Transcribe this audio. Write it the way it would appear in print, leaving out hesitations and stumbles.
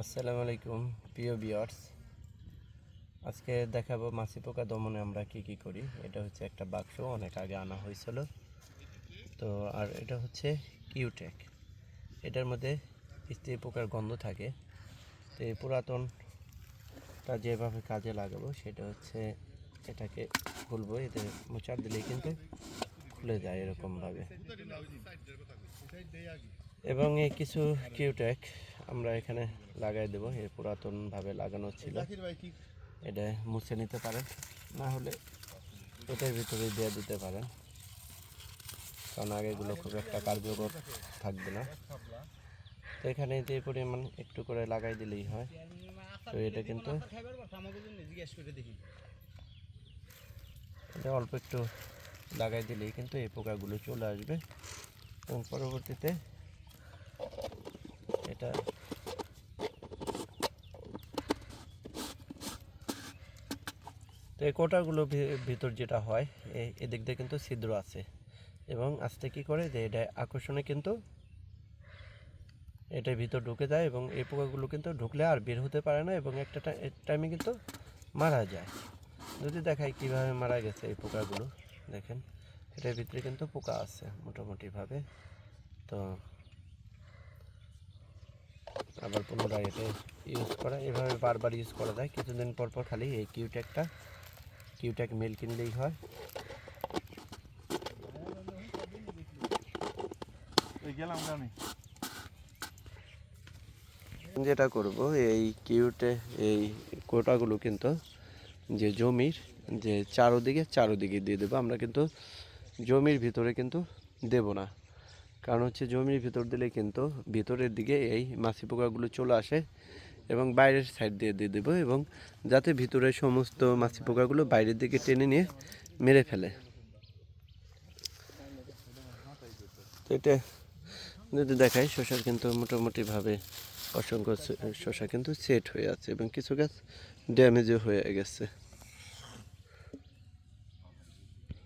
আসসালামু আলাইকুম প্রিয় ভিউয়ার্স। আজকে দেখাবো মাছি পোকা দমনে আমরা কি করি। এটা হচ্ছে একটা বাক্স, অনেক আগে আনা হয়েছিল। তো আর এটা হচ্ছে কিউটেক। এটার মধ্যে স্ত্রী পোকার গন্ধ থাকে। তো এই পুরাতনটা যেভাবে কাজে লাগাবো সেটা হচ্ছে এটাকে খুলবো, এতে মোচার দিলেই কিন্তু খুলে যায় এরকমভাবে। এবং এই কিছু কিউটেক আমরা এখানে লাগাই দেবো। এর পুরাতনভাবে লাগানো ছিল, এটা মুছে নিতে পারেন, না হলে এটার ভিতরে দিয়ে দিতে পারেন, কারণ আগেগুলো খুব একটা কার্যকর থাকবে না। তো এখানে যে পরিমাণ একটু করে লাগাই দিলেই হয়। তো এটা কিন্তু এটা অল্প একটু লাগাই দিলেই কিন্তু এই পোকাগুলো চলে আসবে এবং পরবর্তীতে এটা তো এই কোটাগুলো ভিতর যেটা হয়, এদিক দিয়ে কিন্তু ছিদ্র আছে এবং আস্তে কি করে যে এটা আকর্ষণে কিন্তু এটার ভিতর ঢুকে যায় এবং এই পোকাগুলো কিন্তু ঢুকলে আর বের হতে পারে না এবং একটা টাইমে কিন্তু মারা যায়। যদি দেখাই কিভাবে মারা গেছে এই পোকাগুলো, দেখেন এটার ভিতরে কিন্তু পোকা আছে মোটামুটিভাবে। তো আবার পুনরায় এটা ইউজ করা, এভাবে বারবার ইউজ করা যায়। কিছুদিন পর পর খালি এই কিউটেক মিল কিনলেই হয়। যেটা করব, এই এই কোটাগুলো কিন্তু যে জমির যে চারোদিকে দিয়ে দেবো। আমরা কিন্তু জমির ভিতরে কিন্তু দেব না, কারণ হচ্ছে জমির ভিতর দিলে কিন্তু ভিতরের দিকে এই মাছি পোকাগুলো চলে আসে এবং বাইরের সাইড দিয়ে দেবো, এবং যাতে ভিতরে সমস্ত মাছি পোকাগুলো বাইরের দিকে টেনে নিয়ে মেরে ফেলে। তো এটা যদি দেখাই, শশার কিন্তু মোটামুটিভাবে অসংখ্য শশা কিন্তু সেট হয়ে আছে এবং কিছু গাছ ড্যামেজও হয়ে গেছে।